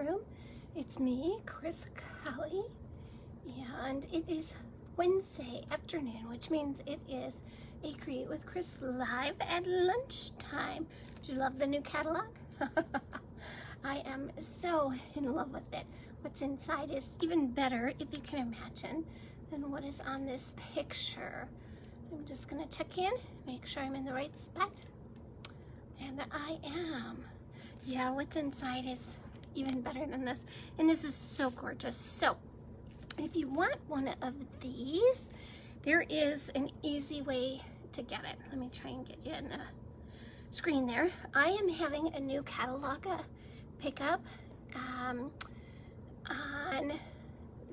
room. It's me, Chris Colley, and it is Wednesday afternoon, which means it is a Create with Chris live at lunchtime. Do you love the new catalog? I am so in love with it. What's inside is even better, if you can imagine, than what is on this picture. I'm just gonna check in, make sure I'm in the right spot. And I am. Yeah, what's inside is even better than this. And this is so gorgeous. So, if you want one of these, there is an easy way to get it. Let me try and get you in the screen there. I am having a new catalog pickup on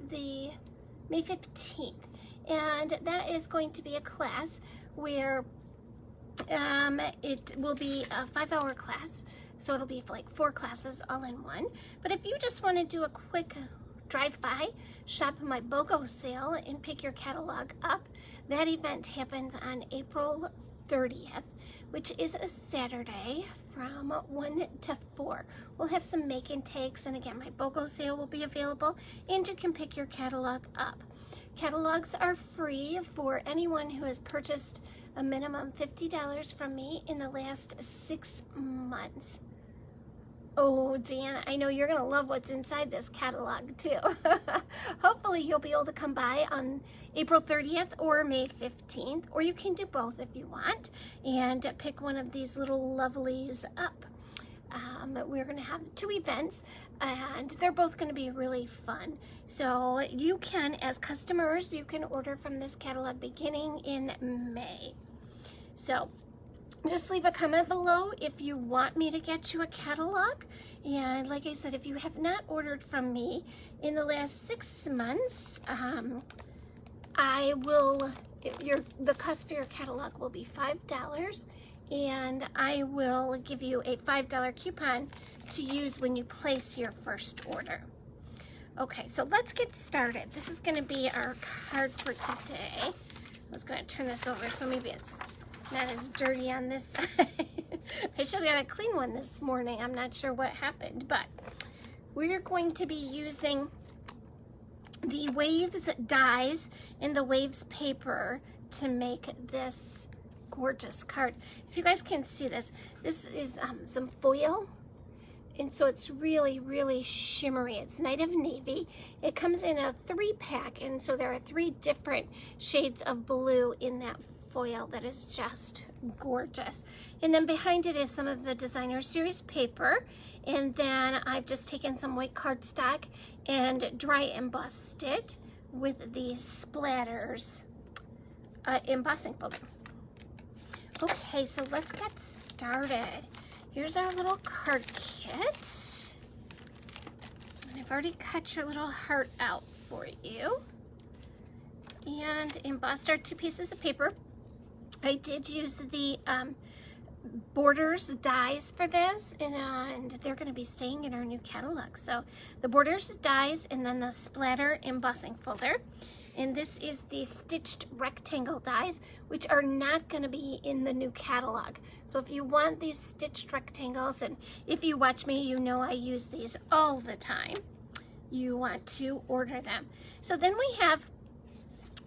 the May 15th. And that is going to be a class where it will be a 5-hour class. So it'll be like 4 classes all in one. But if you just want to do a quick drive-by, shop my BOGO sale, and pick your catalog up, that event happens on April 30th, which is a Saturday from 1 to 4. We'll have some make and takes, and again, my BOGO sale will be available, and you can pick your catalog up. Catalogs are free for anyone who has purchased a minimum $50 from me in the last 6 months. Oh, Jan, I know you're going to love what's inside this catalog, too. Hopefully, you'll be able to come by on April 30th or May 15th, or you can do both if you want, and pick one of these little lovelies up. We're going to have 2 events, and they're both going to be really fun. So you can, as customers, you can order from this catalog beginning in May. So just leave a comment below if you want me to get you a catalog. And like I said, if you have not ordered from me in the last 6 months, the cost for your catalog will be $5, and I will give you a $5 coupon to use when you place your first order. Okay, so let's get started. This is going to be our card for today. I was going to turn this over so maybe it's not as dirty on this side. I should have got a clean one this morning. I'm not sure what happened, but we're going to be using the Waves dies and the Waves paper to make this gorgeous card. If you guys can see this, this is some foil, and so it's really, really shimmery. It's Night of Navy. It comes in a 3-pack, and so there are 3 different shades of blue in that foil that is just gorgeous. And then behind it is some of the Designer Series paper, and then I've just taken some white cardstock and dry embossed it with these splatters embossing folder. Okay, so let's get started. Here's our little card kit. And I've already cut your little heart out for you. And embossed our 2 pieces of paper. I did use the Borders dies for this, and they're going to be staying in our new catalog. So the Borders dies and then the splatter embossing folder. And this is the stitched rectangle dies, which are not going to be in the new catalog. So if you want these stitched rectangles, and if you watch me, you know I use these all the time, you want to order them. So then we have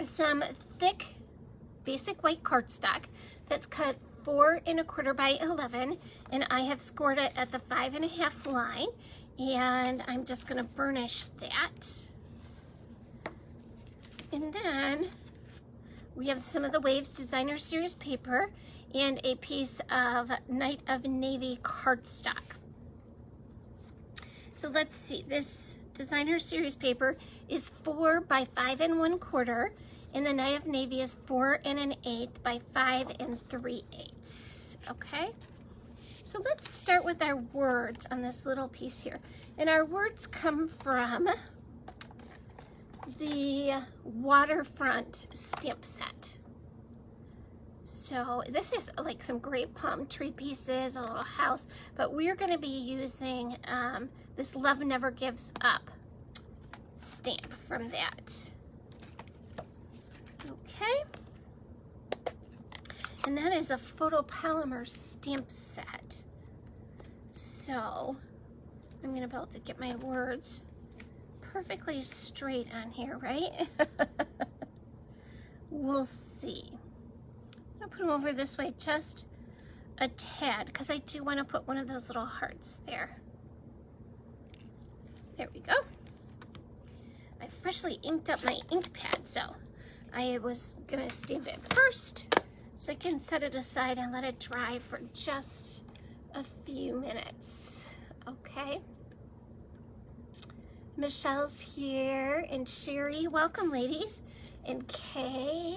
some thick basic white cardstock that's cut 4 1/4 by 11, and I have scored it at the 5 1/2 line, and I'm just going to burnish that. And then we have some of the Waves Designer Series paper and a piece of Night of Navy cardstock. So let's see, this Designer Series paper is 4 by 5 1/4, and the Night of Navy is 4 1/8 by 5 3/8. Okay, so let's start with our words on this little piece here. And our words come from the Waterfront stamp set. So this is like some great palm tree pieces, a little house, but we're going to be using this Love Never Gives Up stamp from that. Okay, and that is a photopolymer stamp set. So I'm going to be able to get my words perfectly straight on here, right? We'll see. I'm going to put them over this way just a tad because I do want to put one of those little hearts there. There we go. I freshly inked up my ink pad, so I was going to stamp it first so I can set it aside and let it dry for just a few minutes. Okay. Michelle's here, and Sherry, welcome ladies, and Kay.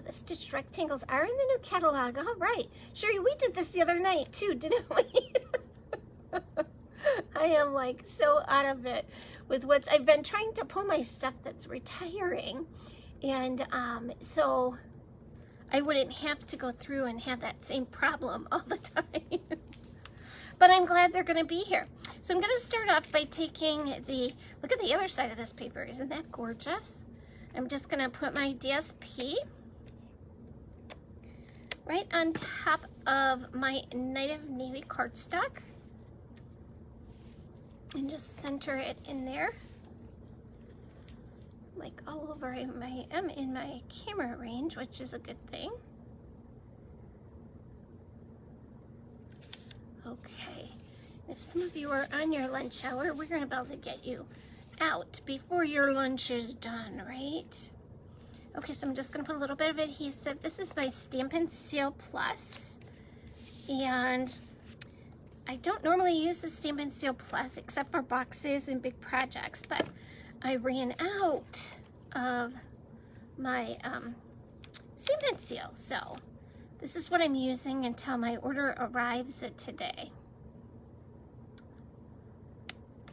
The stitched rectangles are in the new catalog. All right, Sherry, we did this the other night too, didn't we? I am like so out of it with what I've been trying to pull my stuff that's retiring, and so I wouldn't have to go through and have that same problem all the time. But I'm glad they're going to be here. So I'm going to start off by taking look at the other side of this paper. Isn't that gorgeous? I'm just going to put my DSP right on top of my Night of Navy cardstock and just center it in there. Like all over, I am in my camera range, which is a good thing. Okay, if some of you are on your lunch hour, we're going to be able to get you out before your lunch is done, right? Okay, so I'm just going to put a little bit of adhesive. This is my Stampin' Seal Plus, and I don't normally use the Stampin' Seal Plus except for boxes and big projects, but I ran out of my Stampin' Seal, so this is what I'm using until my order arrives today.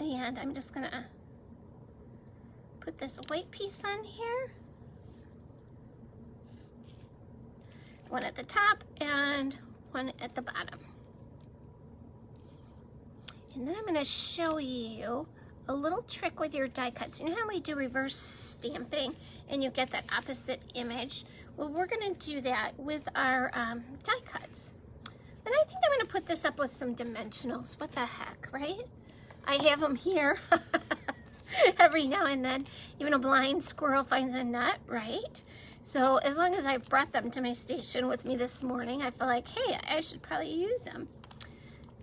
And I'm just gonna put this white piece on here. One at the top and one at the bottom. And then I'm gonna show you a little trick with your die cuts. You know how we do reverse stamping and you get that opposite image? Well, we're gonna do that with our die cuts. And I think I'm gonna put this up with some dimensionals. What the heck, right? I have them here every now and then. Even a blind squirrel finds a nut, right? So as long as I brought them to my station with me this morning, I feel like, hey, I should probably use them.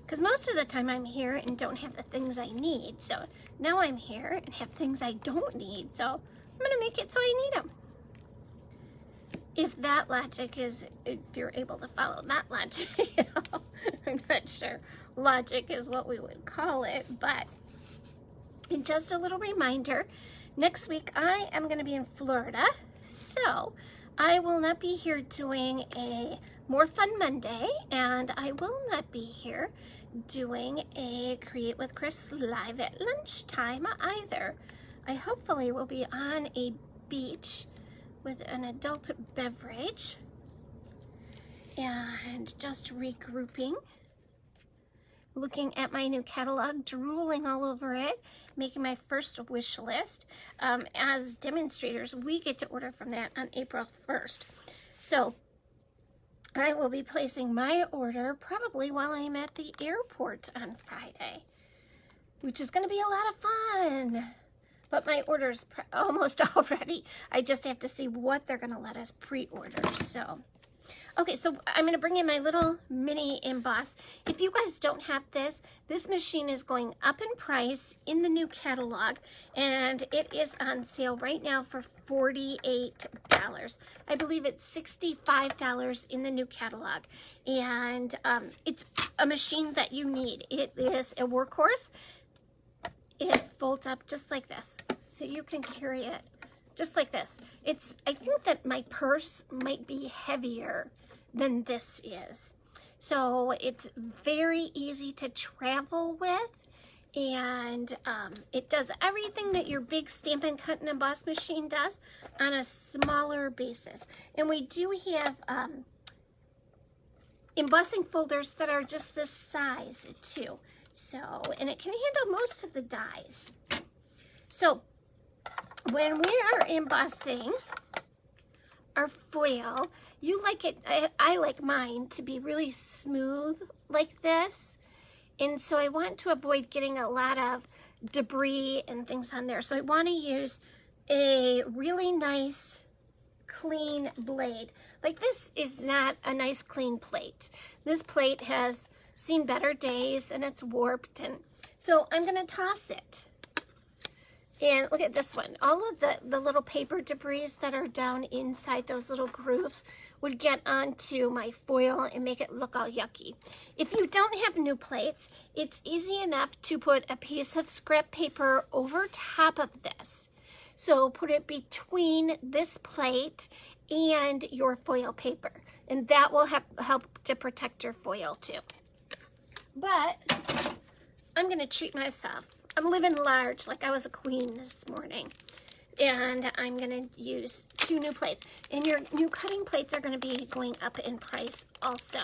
Because most of the time I'm here and don't have the things I need. So now I'm here and have things I don't need. So I'm gonna make it so I need them. If that logic is, if you're able to follow that logic, you know, I'm not sure logic is what we would call it, but and just a little reminder, next week I am going to be in Florida, so I will not be here doing a More Fun Monday, and I will not be here doing a Create with Chris live at lunchtime either. I hopefully will be on a beach with an adult beverage and just regrouping, looking at my new catalog, drooling all over it, making my first wish list. As demonstrators, we get to order from that on April 1st. So I will be placing my order probably while I'm at the airport on Friday, which is going to be a lot of fun. But my order's almost all ready. I just have to see what they're going to let us pre-order. So, okay, so I'm going to bring in my little mini emboss. If you guys don't have this, this machine is going up in price in the new catalog, and it is on sale right now for $48. I believe it's $65 in the new catalog, and it's a machine that you need. It is a workhorse. It folds up just like this, so you can carry it just like this. I think that my purse might be heavier than this is. So it's very easy to travel with, and it does everything that your big Stampin' Cut and Emboss machine does on a smaller basis. And we do have embossing folders that are just this size too. So, and it can handle most of the dies. So when we are embossing our foil, you like it, I like mine to be really smooth like this. And so I want to avoid getting a lot of debris and things on there. So I want to use a really nice clean blade. Like this is not a nice clean plate. This plate has seen better days and it's warped, and so I'm gonna toss it. And look at this one. All of the little paper debris that are down inside those little grooves would get onto my foil and make it look all yucky. If you don't have new plates, it's easy enough to put a piece of scrap paper over top of this. So put it between this plate and your foil paper, and that will help to protect your foil too. But I'm gonna treat myself. I'm living large like I was a queen this morning. And I'm gonna use 2 new plates. And your new cutting plates are gonna be going up in price also.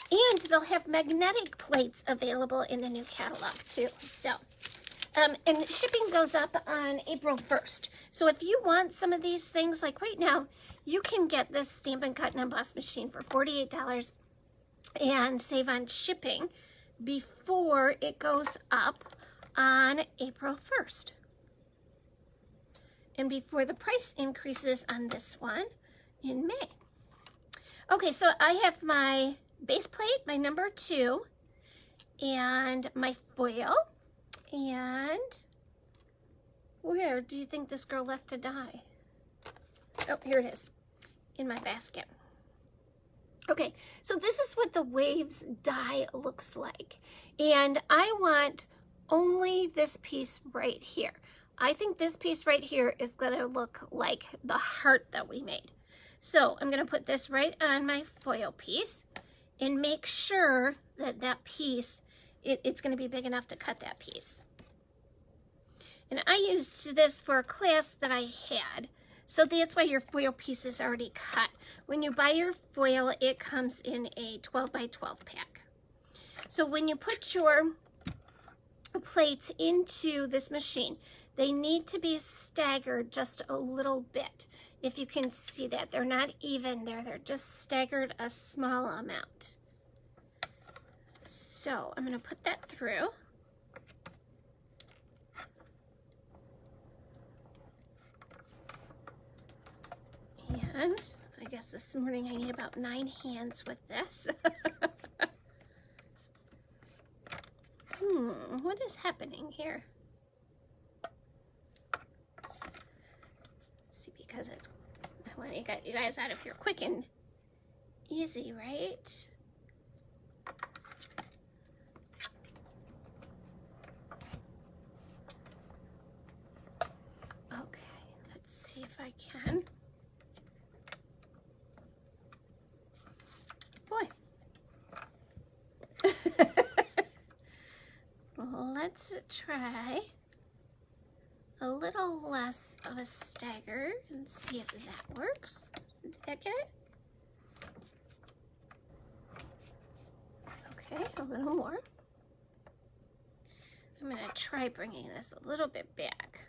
And they'll have magnetic plates available in the new catalog too. So, and shipping goes up on April 1st. So if you want some of these things, like right now, you can get this Stampin' Cut and Emboss machine for $48 and save on shipping before it goes up on April 1st. And before the price increases on this one in May. Okay, so I have my base plate, my number 2, and my foil. And where do you think this girl left to die? Oh, here it is, in my basket. Okay, so this is what the Waves die looks like. And I want only this piece right here. I think this piece right here is gonna look like the heart that we made. So I'm gonna put this right on my foil piece and make sure that that piece, it's gonna be big enough to cut that piece. And I used this for a class that I had. So that's why your foil piece is already cut. When you buy your foil, it comes in a 12 by 12 pack. So when you put your plates into this machine, they need to be staggered just a little bit. If you can see that, they're not even there. They're just staggered a small amount. So I'm going to put that through. And I guess this morning I need about 9 hands with this. What is happening here? See, because I want to get you guys out of here quick and easy, right? Okay, let's see if I can. Boy. Let's try a little less of a stagger and see if that works. Did that get it? Okay, a little more. I'm going to try bringing this a little bit back.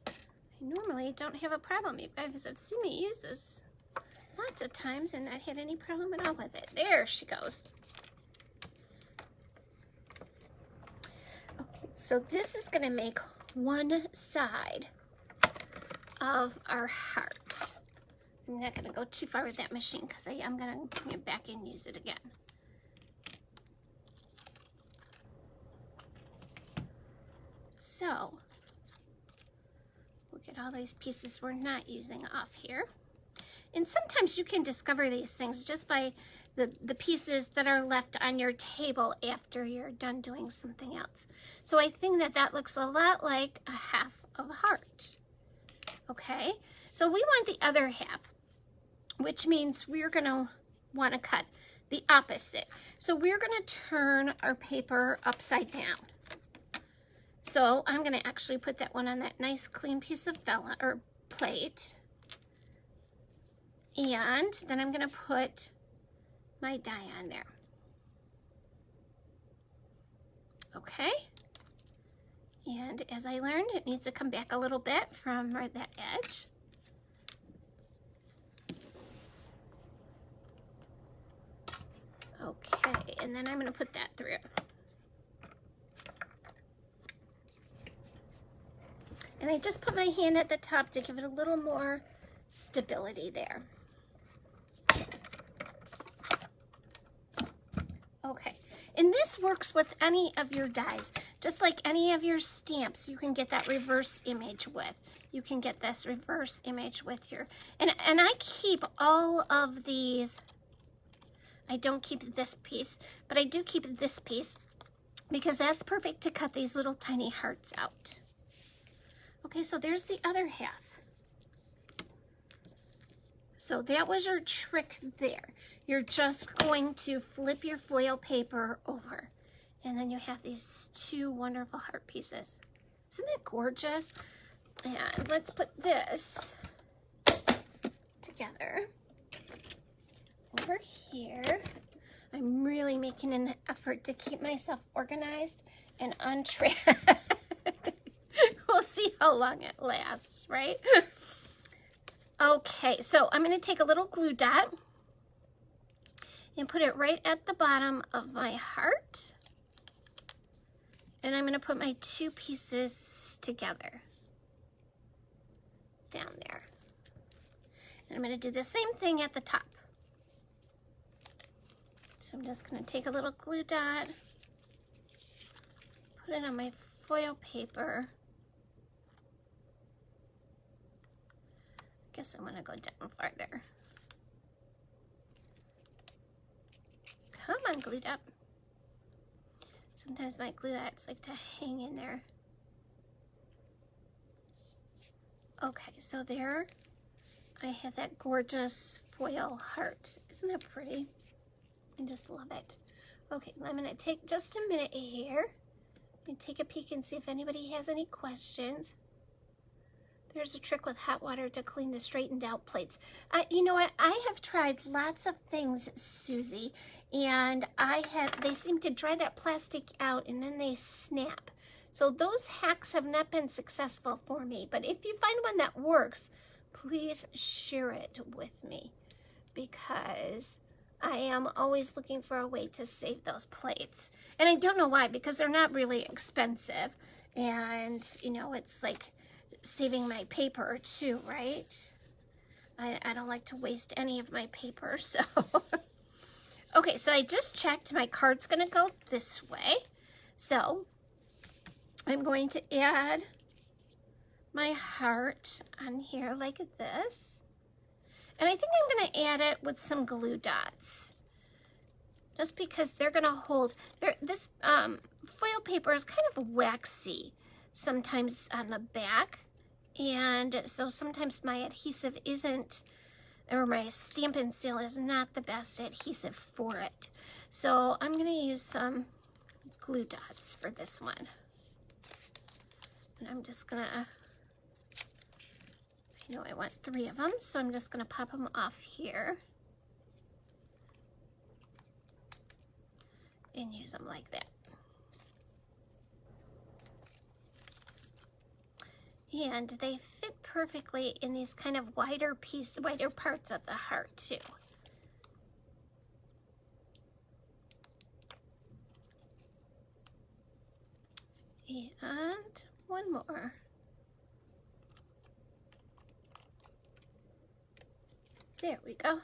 I normally don't have a problem. You guys have seen me use this lots of times and not had any problem at all with it. There she goes. Okay, so this is going to make one side of our heart. I'm not going to go too far with that machine because I am going to bring it back and use it again. So, look at all these pieces we're not using off here. And sometimes you can discover these things just by the pieces that are left on your table after you're done doing something else. So I think that that looks a lot like a half of a heart. Okay, so we want the other half, which means we're gonna wanna cut the opposite. So we're gonna turn our paper upside down. So I'm gonna actually put that one on that nice clean piece of vellum or plate. And then I'm gonna put my die on there. Okay. And as I learned, it needs to come back a little bit from right that edge. Okay, and then I'm going to put that through. And I just put my hand at the top to give it a little more stability there. Okay, and this works with any of your dies. Just like any of your stamps, you can get that reverse image with. You can get this reverse image with your, and I keep all of these. I don't keep this piece, but I do keep this piece because that's perfect to cut these little tiny hearts out. Okay, so there's the other half. So that was your trick there. You're just going to flip your foil paper over, and then you have these two wonderful heart pieces. Isn't that gorgeous? And let's put this together over here. I'm really making an effort to keep myself organized and on track. We'll see how long it lasts, right? Okay, so I'm going to take a little glue dot and put it right at the bottom of my heart. And I'm going to put my two pieces together down there. And I'm going to do the same thing at the top. So I'm just going to take a little glue dot, put it on my foil paper. I guess I'm going to go down farther. Come on, glue dot. Sometimes my glue dots like to hang in there. Okay, so there I have that gorgeous foil heart. Isn't that pretty? I just love it. Okay, I'm going to take just a minute here and take a peek and see if anybody has any questions. There's a trick with hot water to clean the straightened out plates. You know what? I have tried lots of things, Susie, and they seem to dry that plastic out and then they snap. So those hacks have not been successful for me. But if you find one that works, please share it with me, because I am always looking for a way to save those plates. And I don't know why, because they're not really expensive. And, you know, it's like saving my paper too, right? I don't like to waste any of my paper, so. Okay, so I just checked. My card's going to go this way. So I'm going to add my heart on here like this. And I think I'm going to add it with some glue dots, just because they're going to hold. This foil paper is kind of waxy sometimes on the back, and so sometimes my adhesive isn't, or my Stampin' Seal is not the best adhesive for it. So I'm going to use some glue dots for this one. And I'm just going to, you know, I want 3 of them, so I'm just going to pop them off here and use them like that. And they fit perfectly in these kind of wider parts of the heart too. And one more. There we go.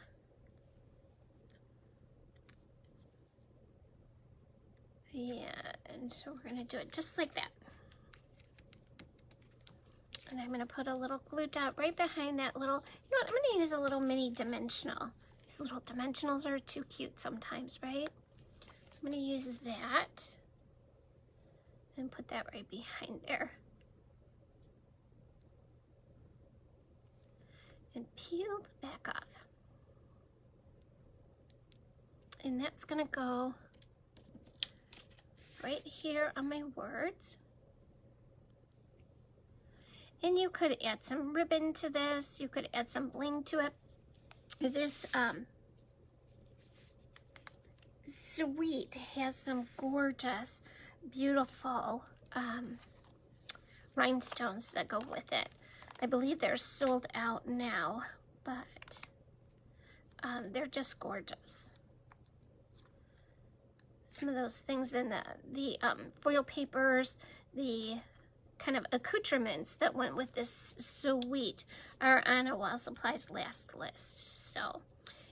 And so we're going to do it just like that. And I'm going to put a little glue dot right behind that little, you know what, I'm going to use a little mini dimensional. These little dimensionals are too cute sometimes, right? So I'm going to use that and put that right behind there. And peel the back off. And that's going to go right here on my words. And you could add some ribbon to this. You could add some bling to it. This suite has some gorgeous, beautiful rhinestones that go with it. I believe they're sold out now, but they're just gorgeous. some of those things in the foil papers, the kind of accoutrements that went with this suite are on a Wall Supplies last list. So,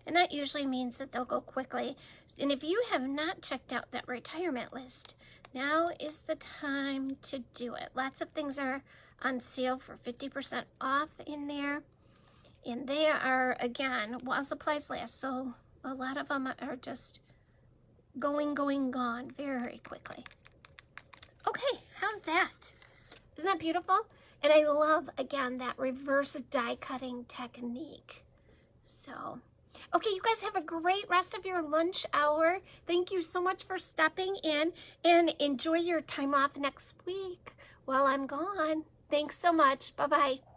and that usually means that they'll go quickly. And if you have not checked out that retirement list, now is the time to do it. Lots of things are on sale for 50% off in there. And they are, again, Wall Supplies last, so a lot of them are just gone very quickly. Okay, how's that? Isn't that beautiful? And I love, again, that reverse die cutting technique. So, okay, you guys have a great rest of your lunch hour. Thank you so much for stopping in, and enjoy your time off next week while I'm gone. Thanks so much. Bye-bye.